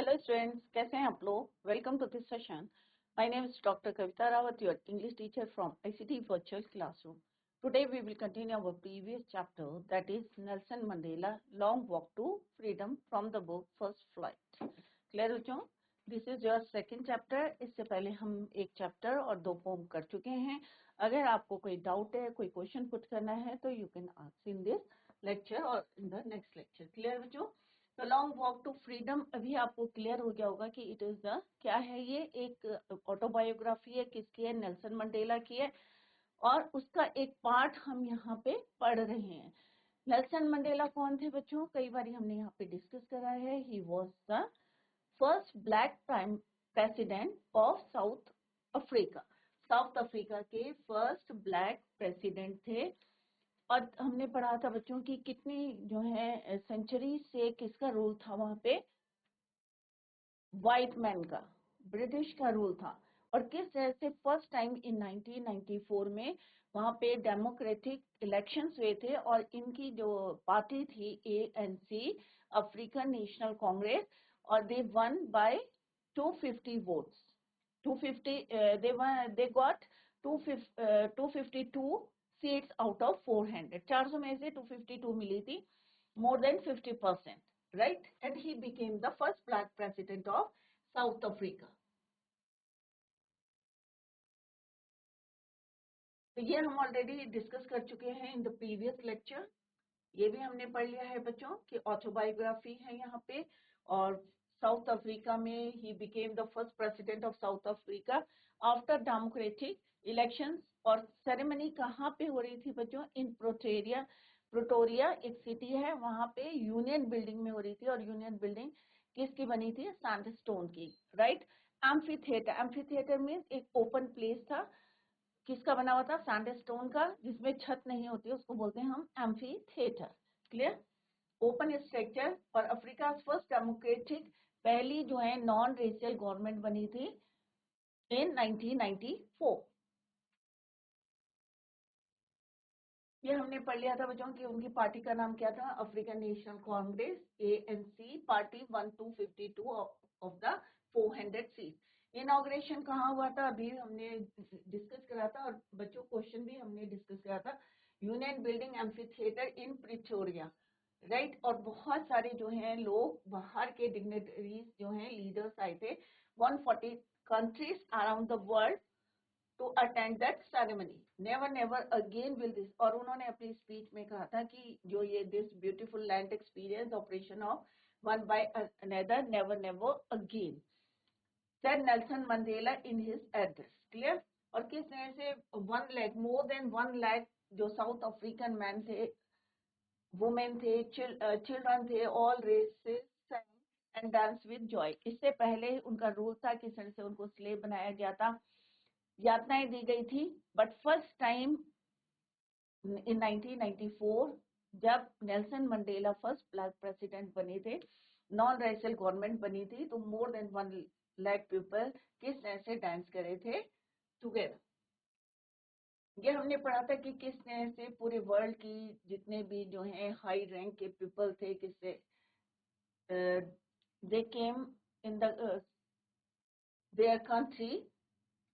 Hello students, कैसे हैं आप लोग? Welcome to this session. My name is Dr. Kavita Rawat, your English teacher from ICT Virtual Classroom. Today we will continue our previous chapter, that is Nelson Mandela Long Walk to Freedom from the book First Flight. Clear बच्चों? This is your second chapter. इससे पहले हम एक chapter और 2 pome कर चुके हैं. अगर आपको कोई डाउट है, कोई क्वेश्चन पुट करना है तो you can ask in this lecture or in the next lecture. Clear बच्चों? तो लॉन्ग वॉक टू फ्रीडम अभी आपको क्लियर हो गया होगा कि इट इज द क्या है. ये एक ऑटोबायोग्राफी है. किसकी है? नेल्सन मंडेला की है. और उसका एक पार्ट हम यहाँ पे पढ़ रहे हैं. नेल्सन मंडेला कौन थे बच्चों? कई बार हमने यहाँ पे डिस्कस करा है. He was the first black prime president of South Africa. South Africa के फर्स्ट ब्लैक प्रेसिडेंट थे. और हमने पढ़ा था बच्चों की कितनी जो है सेंचुरी से किसका रूल था वहां पे? व्हाइट मैन का, ब्रिटिश का रूल था. और किस तरह से फर्स्ट टाइम इन 1994 में वहां पे डेमोक्रेटिक इलेक्शंस हुए थे. और इनकी जो पार्टी थी ANC, अफ्रीकन नेशनल कांग्रेस, और they won by 250 votes. 250 they got 252 seats out of 400. 400 में से 252 मिली थी, more than 50%, right. And he became the first black president of South Africa. तो ये हम ऑलरेडी डिस्कस कर चुके हैं इन द प्रीवियस लेक्चर. ये भी हमने पढ़ लिया है बच्चों कि ऑटोबायोग्राफी है यहाँ पे. और साउथ अफ्रीका में ही became the first president of South Africa after democratic elections. और सेरेमनी कहाँ पे हो रही थी बच्चों? इन प्रिटोरिया एक सिटी है, वहां पे यूनियन बिल्डिंग में हो रही थी. और यूनियन बिल्डिंग किसकी बनी थी? सैंडस्टोन की, राइट. एम्फी थिएटर मीन्स एक ओपन प्लेस था. किसका बना हुआ था? सैंडस्टोन का, जिसमें छत नहीं होती, उसको बोलते हैं हम amphi theatre. Clear? Open structure. और अफ्रीका फर्स्ट डेमोक्रेटिक पहली जो है नॉन रेशियल गवर्नमेंट बनी थी इन 1994. ये हमने पढ़ लिया था बच्चों कि उनकी पार्टी का नाम क्या था? African National Congress, ANC party, 1252 of the 400 seat. Inauguration कहाँ हुआ था? अभी हमने डिस्कस करा था. और बच्चों क्वेश्चन भी हमने डिस्कस करा था. Union building amphi theatre in Pretoria, right. और बहुत सारे जो हैं लोग बाहर के डिग्नेटरीज जो हैं लीडर्स आए थे. 140 countries around the world to attend that ceremony. Never again will this. और उन्होंने अपनी स्पीच में कहा था कि जो ये this beautiful land experience operation of one by another, never again, said Nelson Mandela in his address. Clear? और किस तरह से 1 lakh, more than 1 lakh जो साउथ अफ्रीकन मैन थे, वुमेन थे, चिल्ड्रन थे, all races and dance with joy. इससे पहले उनका रूल था किस तरह से उनको स्लेव बनाया गया था, यातनाएं दी गई थी. बट फर्स्ट टाइम इन 1994 जब Nelson Mandela first black president बने थे, नॉन रेशियल गवर्नमेंट बनी थी, तो मोर देन 1 लाख पीपल किस तरह से डांस करे थे टुगेदर. ये हमने पढ़ा था कि किस तरह से पूरे वर्ल्ड की जितने भी जो हैं हाई रैंक के पीपल थे, किससे they came in the their country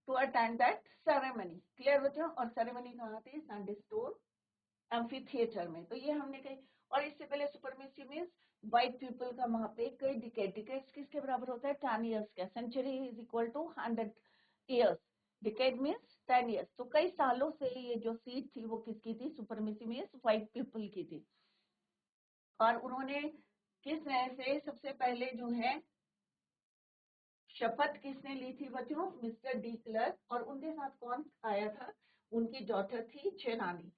to attend that ceremony. Clear बच्चों? और सेरेमनी कहाँ थी? सैंडस्टोन एम्फी थिएटर में. तो ये हमने कही. और इससे पहले सुपरमेसी मीन्स व्हाइट पीपल का वहां पे कई डिकेड्स किसके बराबर होता है? 10 ईयर्स का. Century is equal to 100 years. Decade means 10 years. तो कई सालों से ये जो सीट थी वो किसकी थी? सुपरमेसी मीन्स व्हाइट पीपल की थी. और उन्होंने किस तरह से सबसे पहले जो है शपथ किसने ली थी बच्चों? Mister de Klerk. और उनके साथ कौन आया था? उनकी डॉटर थी चेनानी.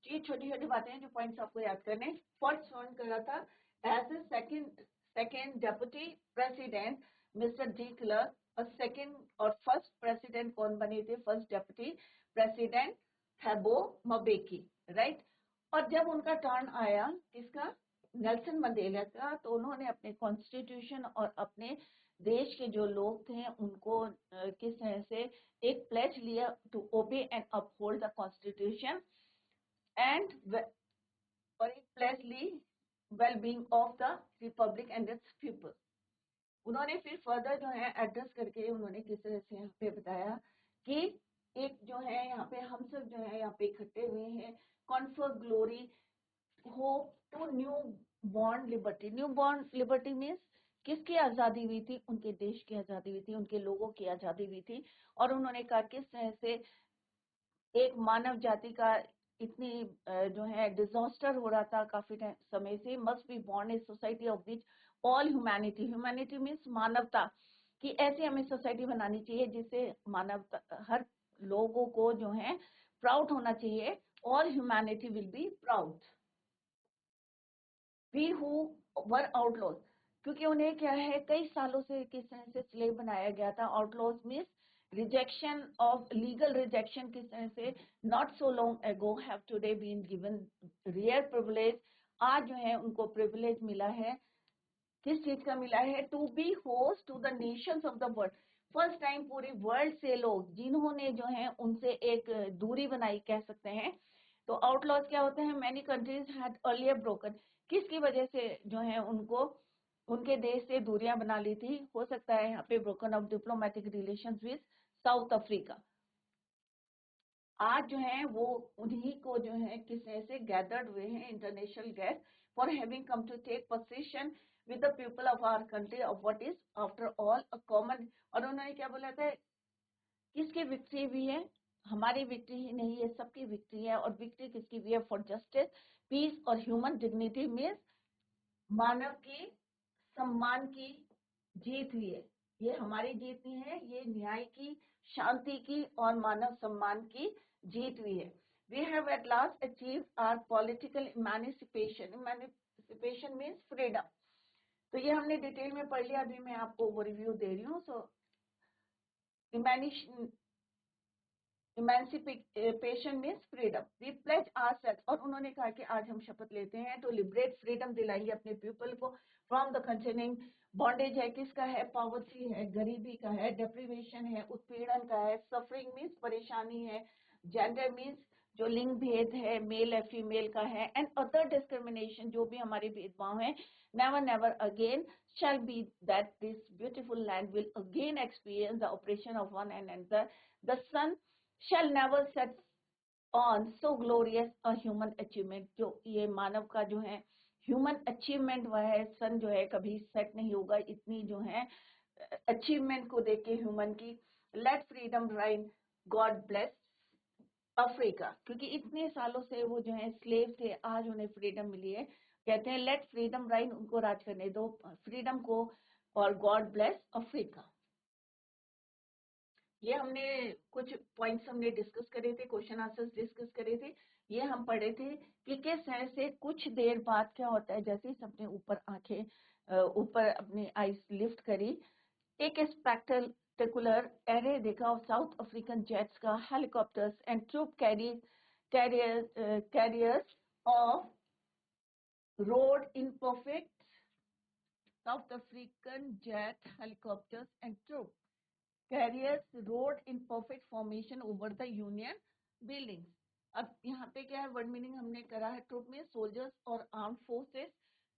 ये छोटी छोटी बातें हैं जो पॉइंट्स आपको याद करने. फर्स्ट वन करा था as a second deputy president mister de Klerk. और सेकेंड और फर्स्ट प्रेसिडेंट कौन बने थे? First deputy president Thabo Mbeki, right. और जब उनका टर्न आया किसका? नेल्सन मंडेला का, तो उन्होंने अपने कॉन्स्टिट्यूशन और अपने देश के जो लोग थे उनको किस तरह से एक प्लेज लिया to obey and uphold the constitution and और एक प्लेज ली well being of the republic and its people. उन्होंने फिर फर्दर जो है एड्रेस करके उन्होंने किस तरह से यहाँ पे बताया कि एक जो है यहाँ पे हम सब जो है यहाँ पे इकट्ठे हुए हैं, confer glory hope to new born liberty. New born liberty means किसकी आजादी हुई थी? उनके देश की आजादी हुई थी, उनके लोगों की आजादी हुई थी। और उन्होंने कहा किस तरह से एक मानव जाति का इतनी जो है डिजास्टर हो रहा था काफी समय से, must be born a society of which all humanity, humanity means मानवता, कि ऐसी हमें सोसाइटी बनानी चाहिए जिससे मानवता, हर लोगों को जो है प्राउड होना चाहिए, all humanity will be proud. We who were outlaws, क्योंकि उन्हें क्या है कई सालों से किस तरह से स्लेव बनाया गया था। Outlaws means rejection of legal rejection, किस तरह से not so long ago have today been given rare privilege, आज जो है उनको प्रिविलेज मिला है। किस चीज का मिला है? To be host to the nations of the world. First time पूरे वर्ल्ड से लोग जिन्होंने जो है उनसे एक दूरी बनाई कह सकते हैं। तो आउटलॉज क्या होते हैं? Many countries had earlier broken, किसकी वजह से जो है उनको उनके देश से दूरियां बना ली थी? हो सकता है यहाँ पे broken of diplomatic relations with south Africa. आज जो है वो उन्हीं को जो है किस तरह से गैदर्ड हुए हैं international guest for having come to take position with the people of our country of what is after all a common. और उन्होंने क्या बोला था? किसकी विक्ट्री हुई है? हमारी विक्ट्री ही नहीं है, सबकी विक्ट्री है। और विक्ट्री किसकी हुई है? फॉर जस्टिस, पीस और ह्यूमन डिग्निटी मीन्स मानव की सम्मान की जीत हुई है। ये हमारी जीत नहीं है, ये न्याय की, शांति की और मानव सम्मान की जीत हुई है। We have at last achieved our political emancipation. Emancipation means freedom. तो ये हमने डिटेल में पढ़ लिया, अभी मैं आपको ओवरव्यू दे रही हूँ। So emancipation means freedom. We pledge ourselves, और उन्होंने कहा कि आज हम शपथ लेते हैं तो लिबरेट, फ्रीडम दिलाएंगे अपने पीपल को फ्रॉम द कंसर्निंग बॉन्डेज है, किसका है? पॉवर्टी है, गरीबी का है, डेप्रिवेशन है, उत्पीड़न का है, सफरिंग मीन्स परेशानी है, जेंडर मीन्स जो लिंग भेद है, मेल है फीमेल का है, एंड अदर डिस्क्रिमिनेशन, जो भी हमारे भेदभाव है। Never never again shall be that this beautiful land will again experience the oppression of one and another. The sun shall never set on so glorious a human achievement। जो ये मानव का जो है ह्यूमन अचीवमेंट हुआ है, सन जो है कभी सेट नहीं होगा इतनी जो है अचीवमेंट को देख के ह्यूमन की। लेट फ्रीडम राइन, गॉड ब्लेस अफ्रीका, क्योंकि इतने सालों से वो जो है स्लेव थे, आज उन्हें फ्रीडम मिली है। कहते हैं लेट फ्रीडम राइन, उनको राज करने दो फ्रीडम को, और गॉड ब्लेस अफ्रीका। ये हमने कुछ पॉइंट्स हमने डिस्कस करे थे, क्वेश्चन आंसर्स डिस्कस करे थे। ये हम पढ़े थे कि किस तरह से कुछ देर बाद क्या होता है, जैसे ही सबने ऊपर आंखें ऊपर अपनी आईज लिफ्ट करी, एक स्पेक्टेकुलर एरे देखा ऑफ साउथ अफ्रीकन जेट्स का, helicopters and troop carriers of road in perfect South African jet helicopters and troop carriers road in perfect formation over the Union Buildings. अब यहाँ पे क्या है, word meaning हमने करा है। ट्रूप में सोल्जर्स और आर्म फोर्सेस,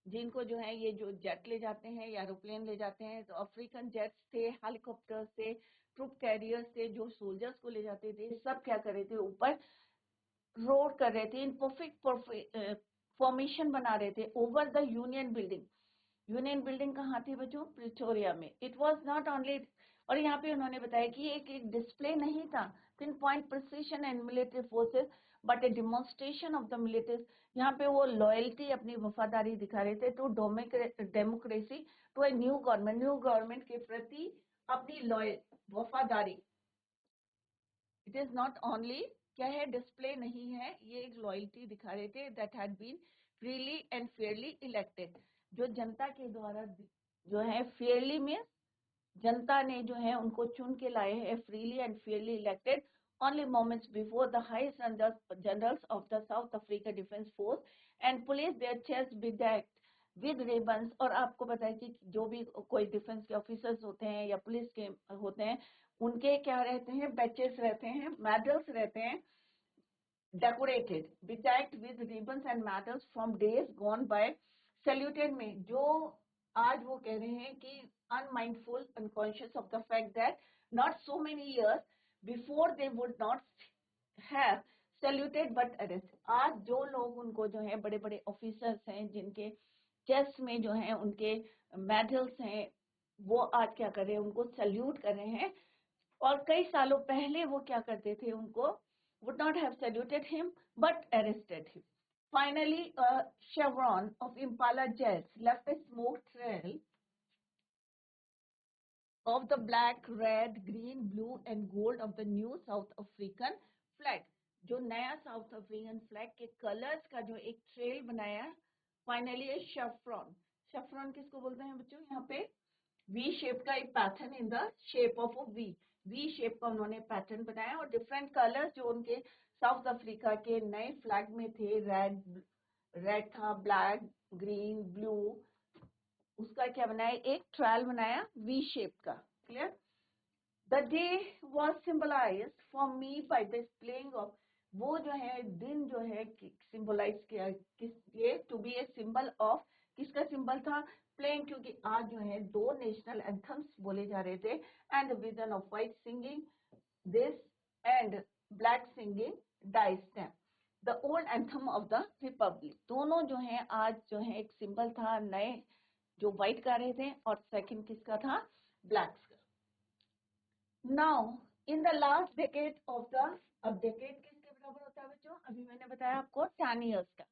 जिनको जो है ये जो जेट ले जाते हैं या एरोप्लेन ले जाते हैं, तो अफ्रीकन जेट्स थे, हेलीकॉप्टर्स थे, ट्रूप कैरियर्स थे जो सोल्जर्स को ले जाते थे, सब क्या कर रहे थे? ऊपर रोड कर रहे थे, इन परफेक्ट फॉर्मेशन बना रहे थे over the union building. Union building कहाँ थी बच्चों? प्रिटोरिया में। इट वॉज नॉट ओनली, और यहाँ पे उन्होंने बताया कि एक डिस्प्ले नहीं था, pin point precision and military forces, but a demonstration of the military. यहाँ पे वो लॉयल्टी, अपनी वफादारी दिखा रहे थे to democracy, to a new government के प्रति अपनी लॉयल वफादारी। इट इज नॉट ओनली क्या है, डिस्प्ले नहीं है, ये एक लॉयल्टी दिखा रहे थे। That had been freely and fairly elected, जो जनता के द्वारा जो है फेयरली में जनता ने जो है उनको चुन के लाए हैं, freely and fairly elected only moments before the highest generals of the South Africa defence force and police their chest with ribbons. और आपको पता है कि जो भी कोई डिफेंस के ऑफिसर्स होते हैं या पुलिस के होते हैं, उनके क्या रहते हैं? बैचेस रहते हैं, मेडल्स रहते हैं, decorated bedecked with ribbons and medals from days gone by, saluted में जो आज वो कह रहे हैं कि unmindful, unconscious of the fact that not so many years before they would not have saluted but arrested. आज जो लोग उनको जो है बड़े बड़े ऑफिसर्स हैं जिनके चेस्ट में जो है उनके मेडल्स हैं, वो आज क्या कर रहे हैं, उनको सल्यूट कर रहे हैं। और कई सालों पहले वो क्या करते थे, उनको would not have saluted him but arrested him. Finally, a chevron of Impala jets left a smoke trail of the black, red, green, blue and gold of the new South African flag. जो नया south African flag के colours का जो एक trail बनाया, finally ए शेफ्रॉन। शेफ्रॉन किसको बोलते हैं बच्चों, यहाँ पे वी शेप का एक pattern in the shape of a we shape का उन्होंने पैटर्न बनाया और डिफरेंट कलर्स जो उनके साउथ अफ्रीका के नए फ्लैग में थे, रेड था, ब्लैक, ग्रीन, ब्लू, उसका क्या बनाया, एक ट्रायल बनाया वी शेप का। Clear? The day was symbolize for me by displaying of, वो जो है दिन जो है सिंबलाइज किया किस लिए, to be a symbol of, किसका सिंबल था, प्लेइंग, क्योंकि आज जो है दो नेशनल एंथम्स बोले जा रहे थे, and vision of white singing this and black singing die stamp, the old anthem of the republic. दोनों जो है आज जो है एक सिंबल था नए जो व्हाइट गा रहे थे, और सेकंड किसका था, ब्लैक्स का। Now in the last decade of the, अब डेकेड किसके बराबर होता है बच्चों, अभी मैंने बताया आपको 10 इयर्स का।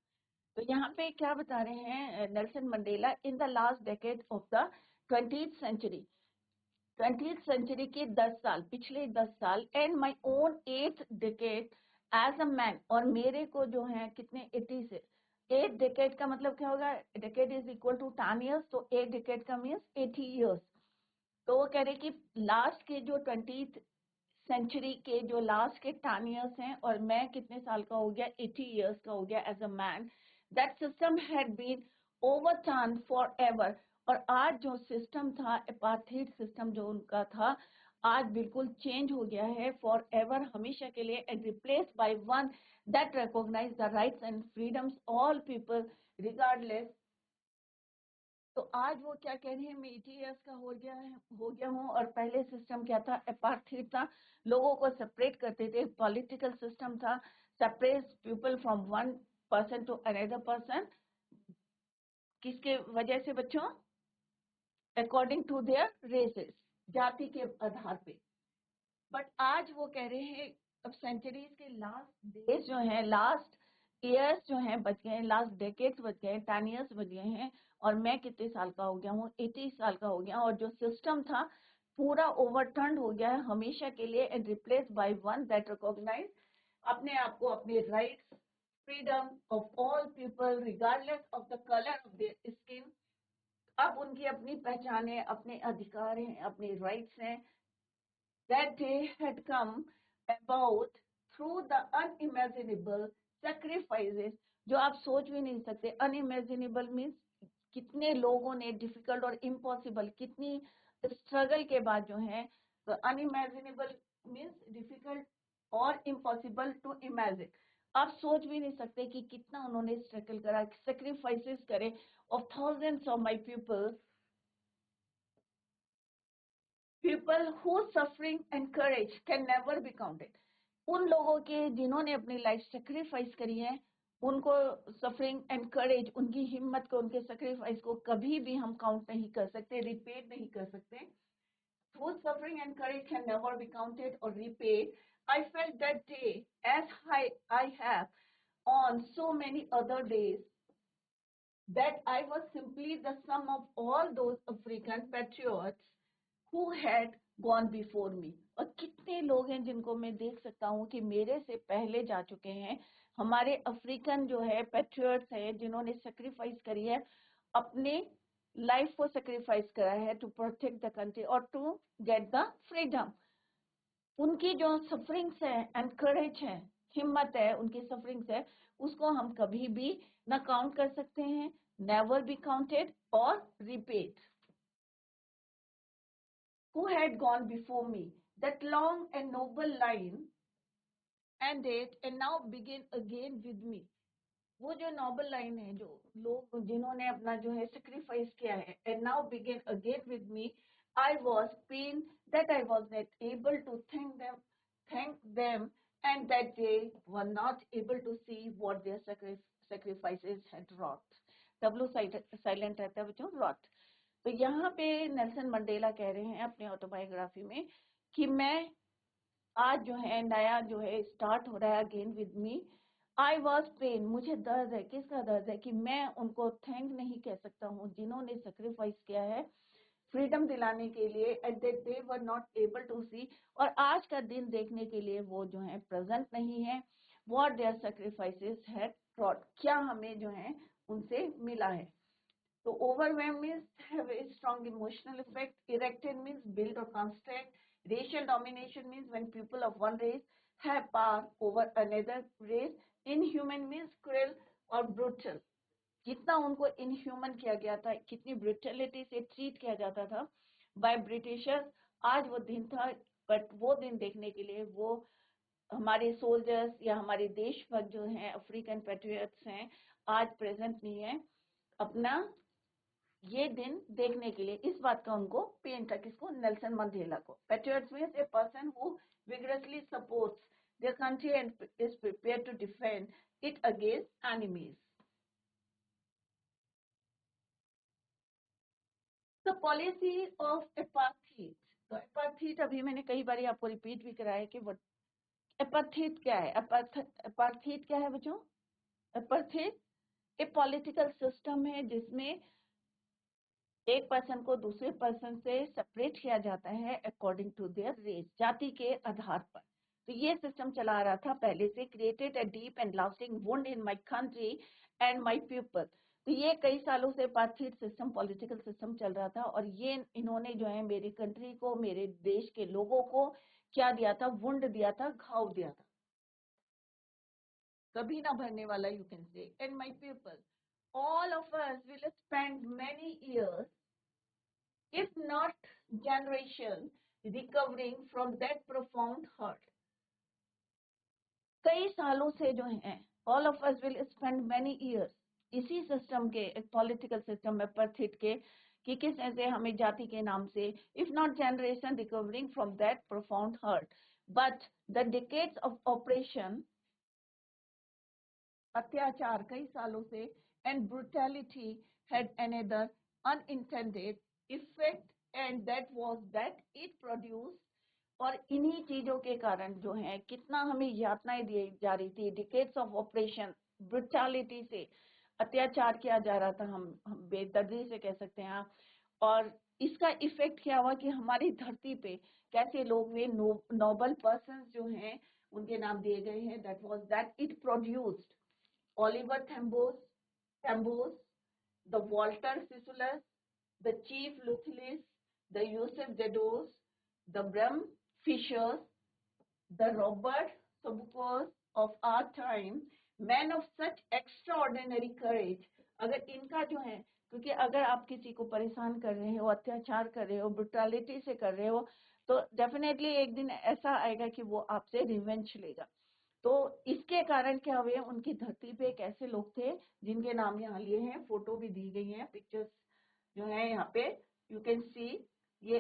तो यहाँ पे क्या बता रहे हैं Nelson Mandela, in the last decade of the 20th century, 20th century के 10 साल, पिछले 10 साल, and my own 8th decade as a man, और मेरे को जो है कितने 80 से 8 डेकेड का मतलब क्या होगा, decade is equal to 10 years, तो 8 डेकेड का मीन्स 80 इयर्स। तो वो कह रहे कि लास्ट के जो 20th सेंचुरी के जो लास्ट के 10 इयर्स हैं, और मैं कितने साल का हो गया, 80 इयर्स का हो गया as a man, that system had been overturn for ever. और आज जो सिस्टम था, एपार्थाइड सिस्टम जो उनका था, आज बिल्कुल चेंज हो गया है फॉर एवर, हमेशा के लिए, and replace by one that recognize the rights and freedoms all people regardless. तो आज वो क्या कह रहे हैं, मैं 80 इयर्स का हो गया हूँ, और पहले सिस्टम क्या था, एपार्थाइड था, लोगों को सेपरेट करते थे, पॉलिटिकल सिस्टम था, separate people from one person to another person, किसके वजह से बच्चों, अकॉर्डिंग टू देयर रेसेस, जाति के आधार पे। बट आज वो कह रहे हैं अब सेंचुरीज के लास्ट डेज जो है, लास्ट ईयर्स जो हैं बच गए हैं, लास्ट डेकेड्स बच गए हैं, 10 इयर्स बच गए हैं, और मैं कितने साल का हो गया हूँ, 80 साल का हो गया, और जो सिस्टम था पूरा ओवरटर्न हो गया है हमेशा के लिए, and replace by one that recognize अपने आप को, अपने rights, freedom of all people regardless of the colour of their skin. अब उनकी अपनी पहचान है, अपने अधिकार हैं, अपने राइट्स हैं। That day had come about through the unimaginable sacrifices, जो आप सोच भी नहीं सकते। अनइमेजिनेबल मीन्स कितने लोगों ने डिफिकल्ट और इम्पॉसिबल, कितनी स्ट्रगल के बाद जो है, तो अनइमेजिनेबल मीन्स डिफिकल्ट और इम्पॉसिबल टू इमेजिन। आप सोच भी नहीं सकते कि कितना उन्होंने स्ट्रगल करा, सेक्रीफाइसेस करे of thousands of my people whose suffering and courage can never be counted. उन लोगों के जिन्होंने अपनी लाइफ सेक्रीफाइस करी है, उनको सफरिंग एंड करेज, उनकी हिम्मत को, उनके सेक्रीफाइस को कभी भी हम काउंट नहीं कर सकते, रिपेड नहीं कर सकते। Whose suffering and courage can never be counted or repaid. I felt that day as I have on so many other days that I was simply the sum of all those African patriots who had gone before me. और कितने लोग हैं जिनको मैं देख सकता हूँ कि मेरे से पहले जा चुके हैं, हमारे अफ्रीकन जो है पेट्रियट्स हैं, जिन्होंने सेक्रीफाइस करी है, अपने लाइफ को सेक्रीफाइस करा है टू प्रोटेक्ट द कंट्री और टू गेट द फ्रीडम। उनकी जो सफरिंग्स है एंड करेज है, हिम्मत है, उनकी सफरिंग्स है, उसको हम कभी भी ना काउंट कर सकते हैं, नेवर बी काउंटेड और repeat. Who had gone before me, that long and noble line ended and now begin again with me. वो जो नोबल लाइन है, जो लोग जिन्होंने अपना जो है सेक्रीफाइस किया है, and now begin again with me, I was pain that I was not able to thank them and that they were not able to see what their sacrifices had wrought. W silent रहता है बच्चों, wrought. तो यहाँ पे Nelson Mandela कह रहे हैं अपने ऑटोबायोग्राफी में कि मैं आज जो है नया जो है स्टार्ट हो रहा है again with me. I was pain, मुझे दर्द है. किसका दर्द है? कि मैं उनको थैंक नहीं कह सकता हूँ जिन्होंने सेक्रीफाइस किया है फ्रीडम दिलाने के लिए, and that they were not able to see, और आज का दिन देखने के लिए वो जो है प्रेजेंट नहीं है. What their sacrifices had brought, क्या हमें जो है उनसे मिला है. So overwhelm means have a strong emotional effect. Erected means build or construct. Racial domination means when people of one race have power over another race. Inhuman means cruel or brutal. जितना उनको inhuman किया गया था, कितनी ब्रुटलिटी से treat किया जाता था बाय ब्रिटिशर्स, आज वो दिन था. बट वो दिन देखने के लिए वो हमारे सोल्जर्स या हमारे देशभक्त जो हैं अफ्रीकन पैट्रियट्स हैं, आज प्रेजेंट नहीं है अपना ये दिन देखने के लिए. इस बात का उनको पेन था. किसको? नेल्सन मंडेला को. Patriots means a person who vigorously supports their country and is prepared to defend it against enemies. The policy of apartheid. तो एपार्थीड अभी मैंने कई बार आपको रिपीट भी कराया कि वो एपार्थीड क्या है. एपार्थीड क्या है बच्चों? एपार्थीड एक पॉलिटिकल सिस्टम है जिसमें एक पर्सन को दूसरे पर्सन से सेपरेट किया जाता है अकॉर्डिंग टू देयर रेस, जाति के आधार पर. तो ये सिस्टम चला रहा था पहले से. Created a deep and lasting wound in my country and my people. तो ये कई सालों से पार्थिड सिस्टम, पॉलिटिकल सिस्टम चल रहा था, और ये इन्होंने जो है मेरी कंट्री को, मेरे देश के लोगों को क्या दिया था? वुंड दिया था, घाव दिया था, कभी ना भरने वाला. You can say and my people, all of us will spend many years, if not generation, recovering from that profound hurt. कई सालों से जो है all of us will spend many years इसी सिस्टम के, एक पॉलिटिकल सिस्टम में परथित के, कि किस ऐसे हमें जाति के नाम से, if not generation, recovering from that profound hurt. But the decades of oppression, अत्याचार कई सालों से, and brutality had another unintended effect, and that was that it produced, और इन्हीं चीजों के कारण जो है कितना हमें यातनाएं दी जा रही थी. डिकेड्स ऑफ ऑपरेशन, ब्रुटलिटी से अत्याचार किया जा रहा था, हम बेदर्दी से कह सकते हैं. और इसका इफेक्ट क्या हुआ कि हमारी धरती पे कैसे लोग हुए, नोबल पर्सन जो हैं उनके नाम दिए गए हैं. That was that it produced Oliver Tambos, the Walter Sisulu, the Chief Luthlis, the Yusuf Dedos, the Bram Fishers, the Robert Sobukos of our time, men of such extraordinary courage. अगर इनका जो है, क्योंकि अगर आप किसी को परेशान कर रहे हो, अत्याचार कर रहे हो, ब्रुटलिटी से कर रहे हो, तो डेफिनेटली एक दिन ऐसा आएगा कि वो आपसे रिवेंज लेगा. तो इसके कारण क्या हुए, उनकी धरती पे एक ऐसे लोग थे जिनके नाम यहाँ लिए हैं, फोटो भी दी गई हैं, पिक्चर्स जो है यहाँ पे यू कैन सी. ये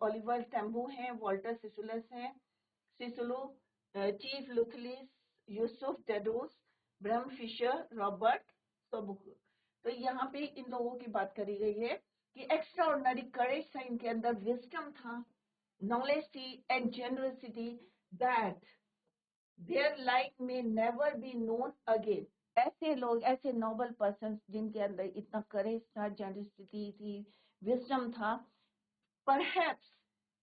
ओलिवर टेम्बू हैं, वॉल्टर सिसुलस हैं, सिसुलू, चीफ लुथलिस, यूसुफ टेडोस, ब्रह्म फिशर, रॉबर्ट सोबुक. तो यहाँ पे इन लोगों की बात करी गई है कि एक्स्ट्रा ऑर्डिनरी करेज था इनके अंदर, विजडम था, नॉलेज थी, and generosity, that their like may never be known again. ऐसे लोग, ऐसे नोबल पर्सन जिनके अंदर इतना करेज था, जेनरसिटी थी, विजडम था. Perhaps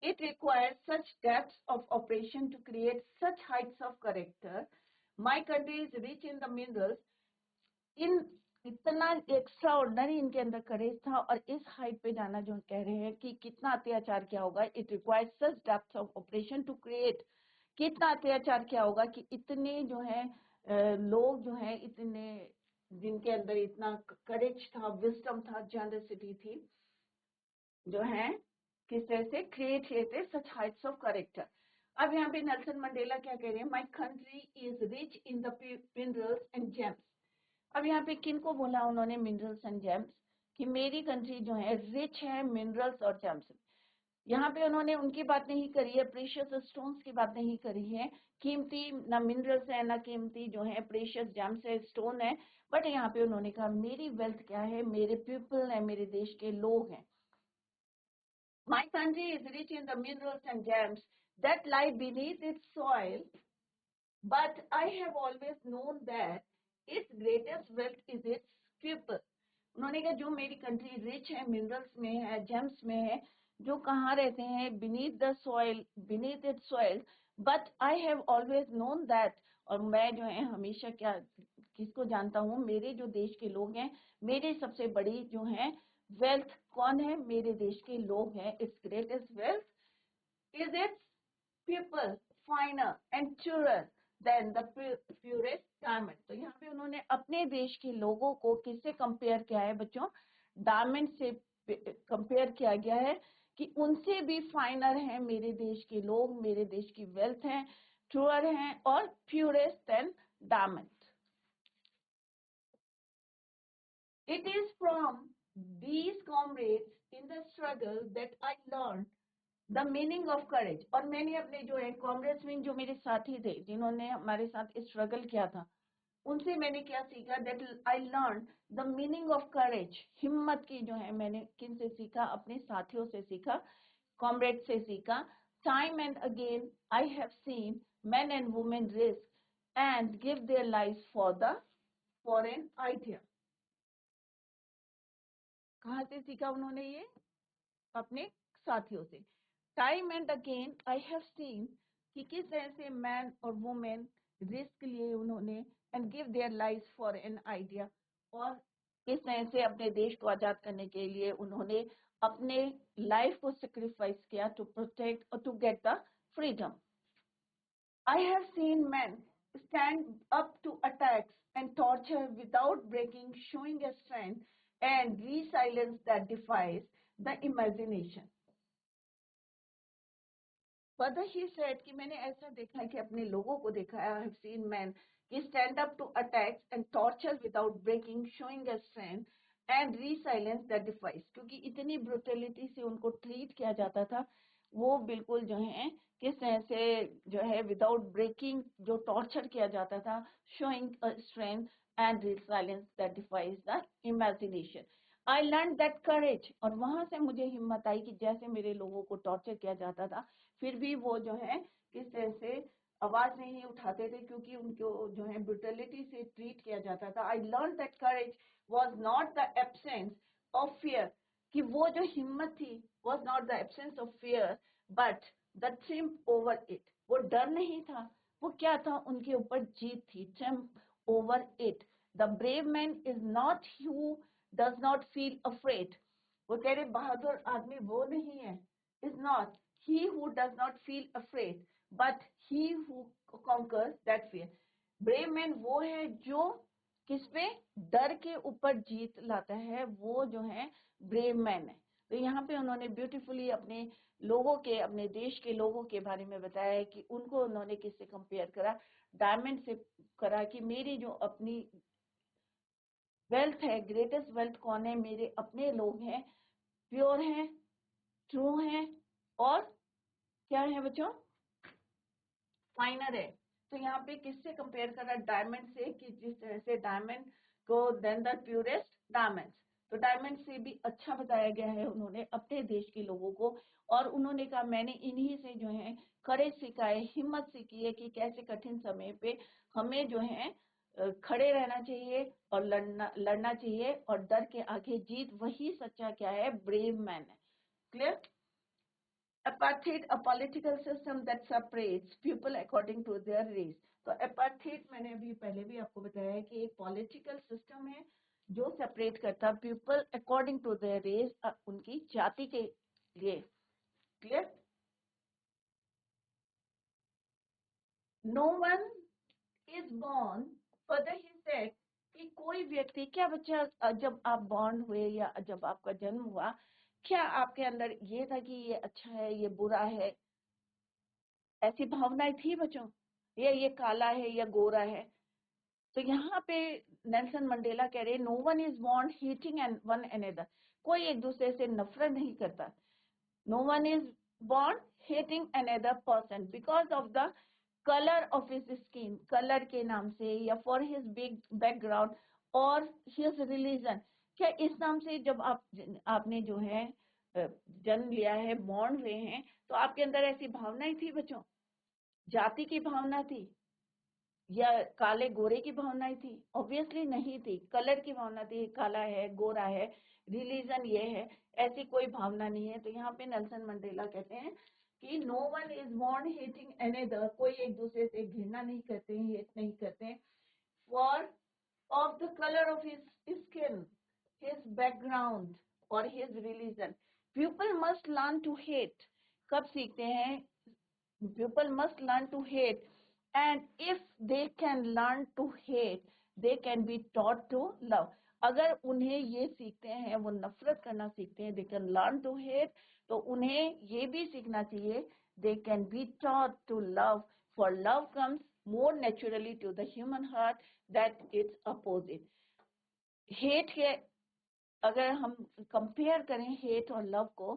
it requires such depths of operation to create such heights of character. My country is rich in the minerals. इन इतना एक्स्ट्रा ऑर्डिनरी इनके अंदर करेज था, और इस हाइट पे जाना जो कह रहे हैं कि कितना अत्याचार क्या होगा. It requires such depth of operation to create, कितना अत्याचार क्या होगा कि इतने जो है लोग जो है, इतने जिनके अंदर इतना करेज था, विजडम था, जनरसिटी थी, जो है किस तरह से क्रिएट किए थे सच हाइट्स ऑफ कैरेक्टर. अब यहाँ पे नेल्सन मंडेला क्या कह रहे हैं? My country is rich in the minerals and James. अब यहाँ पे किन को बोला उन्होंने मिनरल्स एंड जेम्स, कि मेरी कंट्री जो है रिच है मिनरल्स और जेम्स। यहाँ पे उन्होंने उनकी बात नहीं करी है, प्रेशियस स्टोन्स की बात नहीं करी है, कीमती ना मिनरल्स है ना कीमती जो है प्रेशियस जेम्स है, स्टोन है, बट यहाँ पे उन्होंने कहा मेरी वेल्थ क्या है, मेरे पीपल है, मेरे देश के लोग हैं। My country is rich in the minerals and gems that lie beneath its soil, but I have always known that its greatest wealth is its people. उन्होंने कहा जो मेरी कंट्री रिच है मिनरल्स में है, जेम्स में है, जो कहाँ रहते हैं, beneath the soil, beneath its soil, but I have always known that, और मैं जो है हमेशा क्या किसको जानता हूँ, मेरे जो देश के लोग हैं, मेरे सबसे बड़ी जो है वेल्थ कौन है, मेरे देश के लोग हैं। It's greatest wealth is it's people, फाइनर and truer than the purest diamond। तो यहाँ पे उन्होंने अपने देश के लोगों को किससे कंपेयर किया है बच्चों, डायमंड से कंपेयर किया गया है, कि उनसे भी फाइनर हैं मेरे देश के लोग, मेरे देश की वेल्थ है, ट्रूअर हैं और purest then diamond. It is from these comrades in the struggle that I learned the meaning of courage। और मैंने अपने जो है कॉमरेड्स में जो मेरे साथी थे जिन्होंने हमारे साथ स्ट्रगल किया था, उनसे मैंने क्या सीखा, that I learn the meaning of courage. हिम्मत की जो है मैंने किन से सीखा, अपने साथियों से सीखा, कॉमरेड से सीखा। Time and again I have seen men and women risk and give their lives for an idea। कहाँ से सीखा उन्होंने ये, अपने साथियों से। Time and again I have seen कि किस तरह से मैन और वुमेन रिस्क लिए उन्होंने, and give their life for an idea, और किस तरह से अपने देश को आजाद करने के लिए उन्होंने अपने लाइफ को सेक्रीफाइस किया टू प्रोटेक्ट और to get the freedom. I have seen men stand up to attacks and torture without breaking, showing a strength and resilience that defies the imagination। Further he said कि मैंने ऐसा देखा है कि अपने लोगों को देखा है, I have seen men कि stand up to attacks and torture without breaking, showing a strength and resilience that defies। क्योंकि इतनी ब्रुटलिटी से उनको ट्रीट किया जाता था, वो बिल्कुल जो है किस तरह से जो है विदाउट ब्रेकिंग जो टॉर्चर किया जाता था, showing strength and resilience that defies the imagination. I learn that courage, और वहां से मुझे हिम्मत आई कि जैसे मेरे लोगों को टॉर्चर किया जाता था, फिर भी वो जो है किस तरह से आवाज नहीं उठाते थे, क्योंकि उनको जो है ब्रुटलिटी से ट्रीट किया जाता था। I learn that courage was not the absence of fear, कि वो जो हिम्मत थी was not the absence of fear but the triumph over it. वो डर नहीं था, वो क्या था, उनके ऊपर जीत थी, triumph over it. The brave man is not who does not feel afraid. वो कह रहे बहादुर आदमी वो नहीं है, is not he who does not feel afraid but he who conquers that fear। brave man वो है जो किस पे, डर के ऊपर जीत लाता है, वो जो है ब्रेव मैन है। तो यहाँ पे उन्होंने ब्यूटीफुली अपने लोगों के, अपने देश के लोगों के बारे में बताया है कि उनको उन्होंने किससे कंपेयर करा, डायमंड से करा, कि मेरी जो अपनी वेल्थ है, ग्रेटेस्ट वेल्थ कौन है, मेरे अपने लोग हैं, प्योर हैं, ट्रू हैं और क्या है बच्चों, फाइनर है। तो यहाँ पे किससे कंपेयर कर रहा है, डायमंड से, कि जिस तरह से डायमंड को देन द प्यूरेस्ट डायमंड। तो डायमंड से भी अच्छा बताया गया है उन्होंने अपने देश के लोगों को, और उन्होंने कहा मैंने इन्हीं से जो है करेज सीखा है, हिम्मत सीखी है कि कैसे कठिन समय पे हमें जो है खड़े रहना चाहिए और लड़ना चाहिए, और डर के आगे जीत, वही सच्चा क्या है, ब्रेव मैन है। Clear. Apartheid, a political system that separates people according to their race। तो apartheid मैंने अभी पहले भी आपको बताया है कि एक पॉलिटिकल सिस्टम है जो सेपरेट करता people according to their race, उनकी जाति के लिए। Clear. No one is born, further he said कि कोई व्यक्ति, क्या बच्चा जब आप बॉर्न हुए या जब आपका जन्म हुआ, क्या आपके अंदर ये था कि ये अच्छा है ये बुरा है, ऐसी भावनाएं थी बच्चों, ये काला है या गोरा है? तो यहाँ पे नेल्सन मंडेला कह रहे no one is born hating and one another, कोई एक दूसरे से नफरत नहीं करता. No one is born hating another person because of the colour of his skin, colour के नाम से, या फॉर हिज बिग बैकग्राउंड और हिज रिलीजन. क्या इस नाम से जब आपने जो है जन्म लिया है, बॉर्न हुए हैं, तो आपके अंदर ऐसी भावनाएं थी बच्चों? जाति की भावना थी या काले गोरे की भावनाएं थी? ऑब्वियसली नहीं थी. कलर की भावना थी, काला है, गोरा है, रिलीजन ये है, ऐसी कोई भावना नहीं है. तो यहाँ पे नेल्सन मंडेला कहते हैं कि no one is born hating another, कोई एक दूसरे से घृणा नहीं करते हैं, हेट नहीं करते हैं, for of the colour of his skin, his background और his religion. People must learn to hate. कब सीखते हैं? People must learn to hate, and if they can learn to hate, they can be taught to love. अगर उन्हें ये सीखते हैं, वो नफरत करना सीखते हैं, they can learn to hate, तो उन्हें ये भी सीखना चाहिए, they can be taught to love, for love comes more naturally to the human heart that its opposite. Hate के अगर हम कंपेयर करें हेट और लव को,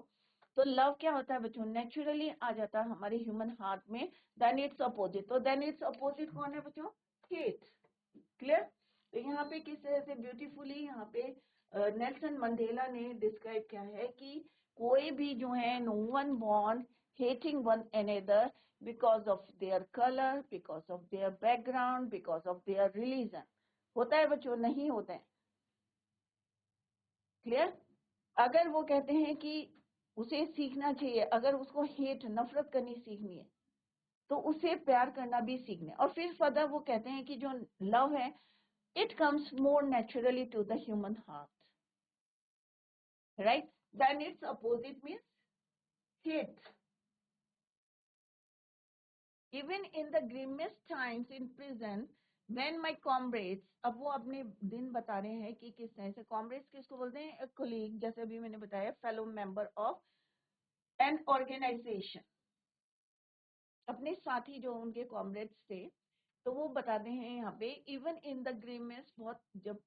तो लव क्या होता है बच्चों? नेचुरली आ जाता है हमारे ह्यूमन हार्ट में. Then it's opposite. तो देन इट्स अपोजिट कौन है बच्चों? हेट. क्लियर? तो यहाँ पे किस तरह से ब्यूटीफुली यहाँ पे नेल्सन मंडेला ने डिस्क्राइब किया है कि कोई भी जो है, no one born hating one another because of their colour, because of their background, because of their religion. होता है बच्चों? नहीं होता है. क्लियर? अगर वो कहते हैं कि उसे सीखना चाहिए, अगर उसको हेट, नफरत करनी सीखनी है, तो उसे प्यार करना भी सीखना है. और फिर फर्दर वो कहते हैं कि जो लव है, it comes more naturally to the human heart, right? Then it's opposite means hate. Even in the grimmest times in prison when my comrades, अब वो अपने दिन बता रहे हैं कि किस तरह से. comrades किसको बोलते हैं? colleague, जैसे अभी मैंने बताया, fellow member of an organization, अपने साथी जो उनके कॉमरेड्स थे. तो वो बताते हैं यहाँ पे, इवन इन द ग्रीमेस्ट, बहुत जब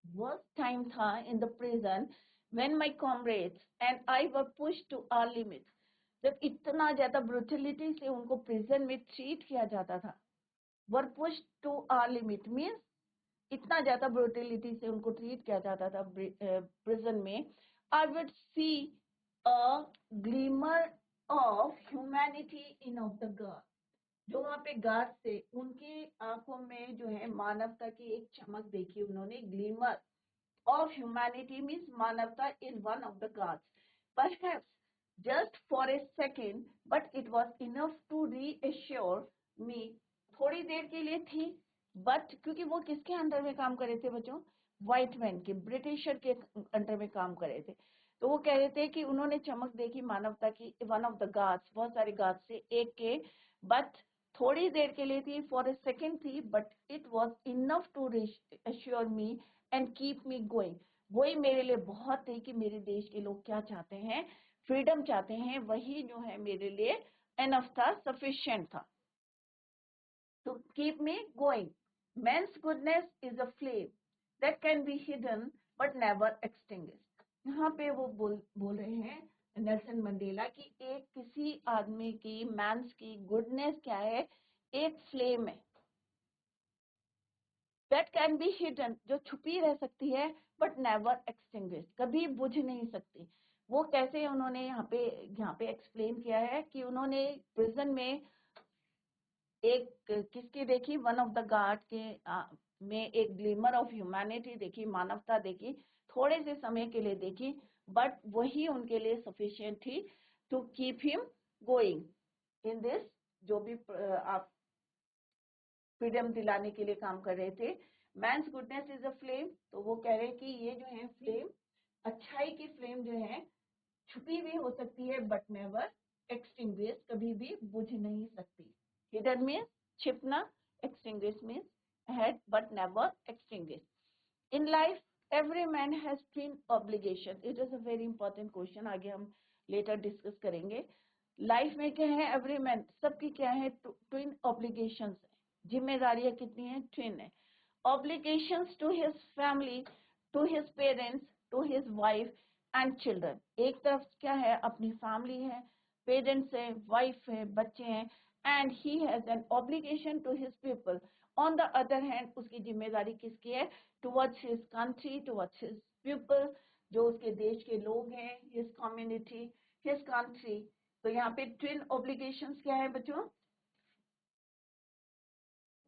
वर्स्ट टाइम था in the prison, when my comrades and I were pushed to our limit, जब इतना ज्यादा ब्रूटलिटी से उनको प्रिजन में ट्रीट किया जाता था. Were pushed to our limit means इतना ज्यादा ब्रूटलिटी से उनको ट्रीट किया जाता था प्रिजन में. I would see a glimmer of humanity in of the guard. जो वहाँ पे गार्ड थे, उनकी आंखों में जो है मानवता की एक चमक देखी उन्होंने. ग्लीमर ऑफ ह्यूमैनिटी मीन्स मानवता in one of the guards. Perhaps just for a second, but it was enough to reassure me. थोड़ी देर के लिए थी, बट क्योंकि वो किसके अंडर में काम कर रहे थे बच्चों? व्हाइट मैन के, ब्रिटिशर के अंडर में काम कर रहे थे. तो वो कह रहे थे कि उन्होंने चमक देखी मानवता की, वन ऑफ द गार्ड्स, बहुत सारे गार्ड्स से एक के, बट थोड़ी देर के लिए थी, फॉर ए सेकेंड थी, but it was enough to assure me and keep me going. वही मेरे लिए बहुत थी कि मेरे देश के लोग क्या चाहते हैं, फ्रीडम चाहते हैं, वही जो है मेरे लिए एनफ था, सफिशिएंट था. To keep me going. Man's goodness is a flame that can be hidden but never extinguished. यहाँ पे वो बोल रहे हैं नेल्सन मंडेला कि एक किसी आदमी की, मैंस की गुडनेस क्या है? एक फ्लेम है, that can be hidden, जो छुपी रह सकती है, but never extinguished, कभी बुझ नहीं सकती. वो कैसे उन्होंने यहाँ पे एक्सप्लेन किया है कि उन्होंने प्रिजन में एक किसकी देखी? वन ऑफ द गार्ड के में एक ग्लिमर ऑफ ह्यूमैनिटी देखी, मानवता देखी, थोड़े से समय के लिए देखी, बट वही उनके लिए सफिशिएंट थी to keep him going in this, जो भी आप फ्रीडम दिलाने के लिए काम कर रहे थे. Man's goodness is a flame. तो वो कह रहे हैं कि ये जो है फ्लेम, अच्छाई की फ्लेम जो है, छुपी भी हो सकती है, बट नेवर एक्सटिंग्विश, कभी भी बुझ नहीं सकती. हिडन मीन्स छिपना, extinguish means ahead but never extinguish. In life, every man has twin obligation. It is a very important question. आगे हम later discuss करेंगे. लाइफ में क्या है? एवरी मैन, सबकी क्या है? ट्विन ऑब्लिगेशंस है. जिम्मेदारियां कितनी है? ट्विन है. obligations to his family, to his parents, to his wife and children. एक तरफ क्या है, अपनी फैमिली है, पेरेंट्स है, वाइफ है, बच्चे हैं, and he has an obligation to his people. On the other hand, उसकी जिम्मेदारी किसकी है, towards his country, towards his people, जो उसके देश के लोग हैं, his community, his country. तो यहाँ पे twin obligations क्या है बच्चों,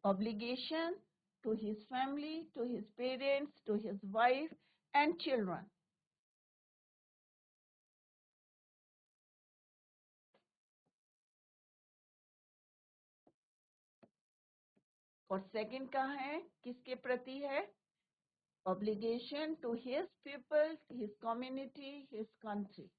obligation to his family, to his parents, to his wife and children. और सेकंड कहाँ है, किसके प्रति है, obligation to his people, his community, his country.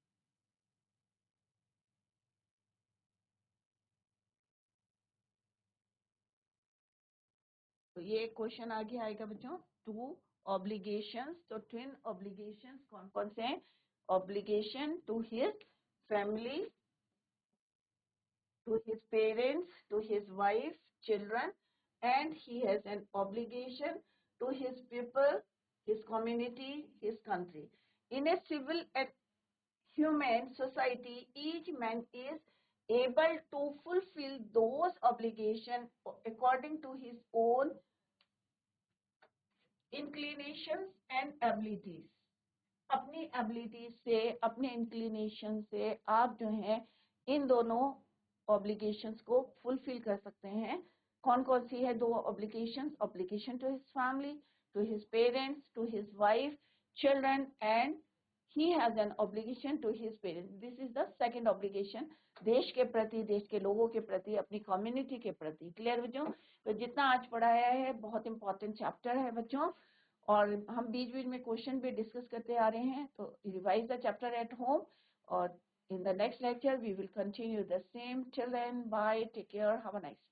तो ये क्वेश्चन आगे आएगा बच्चों, टू obligations. तो twin obligations कौन कौन से हैं, obligation to his family, to his parents, to his wife, children, and he has an obligation to his people, his community, his country. In a civil and human society, each man is able to fulfill those obligations according to his own inclinations and abilities. अपनी ability से, अपने inclination से आप जो है इन दोनों obligations को fulfil कर सकते हैं. कौन कौन सी है दो obligations, obligation to his family, to his parents, to his wife, children, and he has an obligation to his parents. This is the second obligation, देश के प्रति, देश के लोगों के प्रति, अपनी कम्युनिटी के प्रति. क्लियर बच्चों. तो जितना आज पढ़ाया है बहुत इंपॉर्टेंट चैप्टर है बच्चों, और हम बीच बीच में क्वेश्चन भी डिस्कस करते आ रहे हैं. तो revise the chapter at home, और in the next lecture we will continue the same. Till then, bye, take care, have a nice day.